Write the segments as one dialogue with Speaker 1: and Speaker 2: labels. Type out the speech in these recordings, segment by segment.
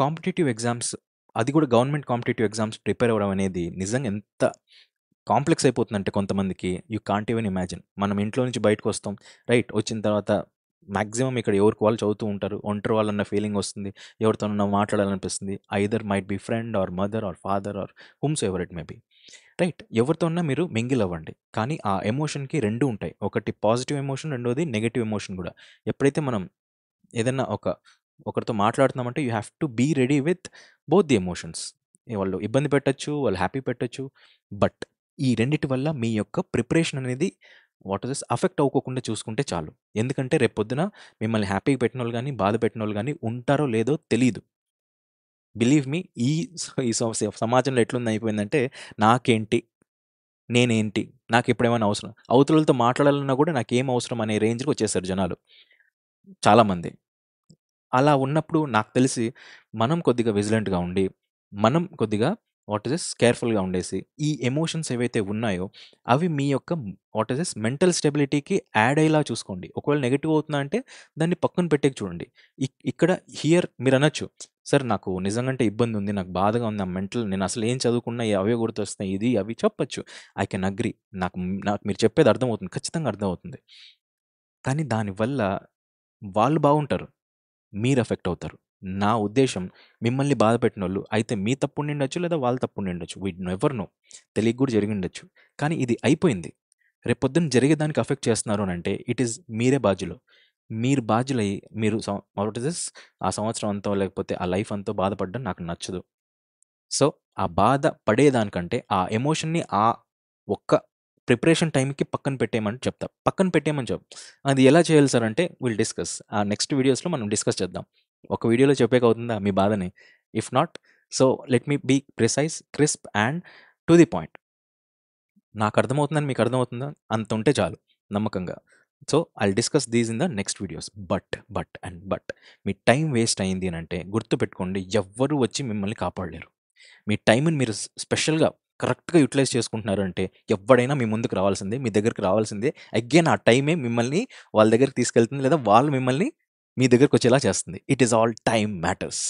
Speaker 1: Competitive exams, అది కూడా government competitive exams prepare అవ్వడం అనేది నిజంగా ఎంత కాంప్లెక్స్ అయిపోతుందంటే కొంతమందికి యూ కాంట్ ఈవెన్ ఇమాజిన్. మనం ఇంట్లో నుంచి బయటకు వస్తాం, రైట్, వచ్చిన తర్వాత మ్యాక్సిమం ఇక్కడ ఎవరికి వాళ్ళు చదువుతూ ఉంటారు, ఒంటరి వాళ్ళన్న ఫీలింగ్ వస్తుంది, ఎవరితోనన్నా మాట్లాడాలనిపిస్తుంది, either might be friend or mother or father or whomsoever it may be, right. ఎవరితోన్నా మీరు మింగిల్ అవ్వండి, కానీ ఆ ఎమోషన్కి రెండు ఉంటాయి, ఒకటి పాజిటివ్ ఎమోషన్, రెండోది నెగటివ్ ఎమోషన్ కూడా. ఎప్పుడైతే మనం ఏదైనా ఒకరితో మాట్లాడుతున్నామంటే you have to be ready with both the emotions. వాళ్ళు ఇబ్బంది పెట్టచ్చు, వాళ్ళు హ్యాపీ పెట్టచ్చు, బట్ ఈ రెండిటి వల్ల మీ యొక్క ప్రిపరేషన్ అనేది వాట్ ఇస్ అఫెక్ట్ అవ్వకుండా చూసుకుంటే చాలు. ఎందుకంటే రేపు పొద్దున మిమ్మల్ని హ్యాపీగా పెట్టిన వాళ్ళు కానీ బాధ పెట్టిన వాళ్ళు కానీ ఉంటారో లేదో తెలీదు. బిలీవ్ మీ, ఈ సమాజంలో ఎట్లుంది అయిపోయిందంటే నాకేంటి, నేనేంటి, నాకు ఎప్పుడేమైనా అవసరం, అవతలతో మాట్లాడాలన్నా కూడా నాకేం అవసరం అనే రేంజ్కి వచ్చేసారు జనాలు చాలామంది. అలా ఉన్నప్పుడు నాకు తెలిసి మనం కొద్దిగా విజిలెంట్గా ఉండి, మనం కొద్దిగా వాట్ ఇస్ కేర్ఫుల్గా ఉండేసి, ఈ ఎమోషన్స్ ఏవైతే ఉన్నాయో అవి మీ యొక్క వాట్ ఇస్ మెంటల్ స్టెబిలిటీకి యాడ్ అయ్యేలా చూసుకోండి. ఒకవేళ నెగిటివ్ అవుతుందా అంటే దాన్ని పక్కన పెట్టేకి చూడండి. ఇక్కడ హియర్ మీరు అనొచ్చు, సార్ నాకు నిజంగా ఇబ్బంది ఉంది, నాకు బాధగా ఉంది, ఆ మెంటల్, నేను అసలు ఏం చదువుకున్నా అవే గుర్తొస్తున్నాయి, ఇది అవి చెప్పొచ్చు. ఐ కెన్ అగ్రీ, నాకు నాకు మీరు చెప్పేది అర్థమవుతుంది, ఖచ్చితంగా అర్థమవుతుంది. కానీ దానివల్ల వాళ్ళు బాగుంటారు, మీరు ఎఫెక్ట్ అవుతారు. నా ఉద్దేశ్యం, మిమ్మల్ని బాధ పెట్టినోళ్ళు అయితే మీ తప్పు ఉండిండొచ్చు, లేదా వాళ్ళ తప్పు ఉండిండొచ్చు, వీ నెవర్ నో, తెలియక కూడా జరిగిండొచ్చు. కానీ ఇది అయిపోయింది. రేపొద్దున జరిగేదానికి అఫెక్ట్ చేస్తున్నారు అని అంటే ఇట్ ఈస్ మీరే బాధ్యులు. మీరు బాధ్యులై మీరు వాట్ ఇస్ దిస్, ఆ సంవత్సరం అంతా లేకపోతే ఆ లైఫ్ అంతా బాధపడడం నాకు నచ్చదు. సో ఆ బాధ పడేదానికంటే ఆ ఎమోషన్ని ఆ ఒక్క ప్రిపరేషన్ టైంకి పక్కన పెట్టేయమని చెప్తా, పక్కన పెట్టేయమని అది ఎలా చేయాలి సార్ అంటే విల్ డిస్కస్, ఆ నెక్స్ట్ వీడియోస్లో మనం డిస్కస్ చేద్దాం. ఒక వీడియోలో చెప్పేక అవుతుందా మీ బాధని? If not, so let me be precise, crisp and to the point. నాకు అర్థమవుతుందని మీకు అర్థమవుతుందా? అంత ఉంటే చాలు నమ్మకంగా. So I'll discuss these in the next videos. But మీ టైం వేస్ట్ అయింది అని అంటే గుర్తుపెట్టుకోండి, ఎవ్వరూ వచ్చి మిమ్మల్ని కాపాడలేరు. మీ టైంని మీరు స్పెషల్గా కరెక్ట్గా యూటిలైజ్ చేసుకుంటున్నారు అంటే ఎవడైనా మీ ముందుకు రావాల్సిందే, మీ దగ్గరికి రావాల్సిందే. అగైన్ ఆ టైమే మిమ్మల్ని వాళ్ళ దగ్గరికి తీసుకెళ్తుంది, లేదా వాళ్ళు మిమ్మల్ని మీ దగ్గరికి వచ్చేలా చేస్తుంది. It is all time matters.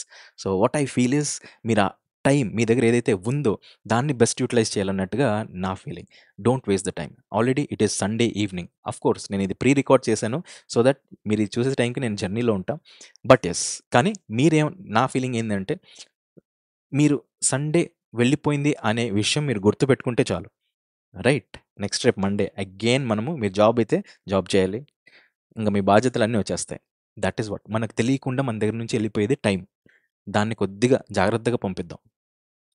Speaker 1: So what I feel is, మీరు ఆ టైం మీ దగ్గర ఏదైతే ఉందో దాన్ని బెస్ట్ యూటిలైజ్ చేయాలన్నట్టుగా నా feeling. Don't waste the time. Already it is Sunday evening. Of course నేను ఇది ప్రీ రికార్డ్ చేశాను సో దట్ మీరు ఇది చూసే టైంకి నేను జర్నీలో ఉంటా. బట్ ఎస్, కానీ నా ఫీలింగ్ ఏంటంటే మీరు సండే వెళ్ళిపోయింది అనే విషయం మీరు గుర్తుపెట్టుకుంటే చాలు, రైట్. నెక్స్ట్ రేపు మండే అగైన్ మీరు జాబ్ అయితే జాబ్ చేయాలి, ఇంకా మీ బాధ్యతలు అన్నీ వచ్చేస్తాయి. దట్ ఈస్ వాట్, మనకు తెలియకుండా మన దగ్గర నుంచి వెళ్ళిపోయేది టైం. దాన్ని కొద్దిగా జాగ్రత్తగా పంపిద్దాం.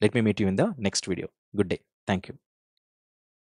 Speaker 1: Let me meet you in the next video. Good day. Thank you.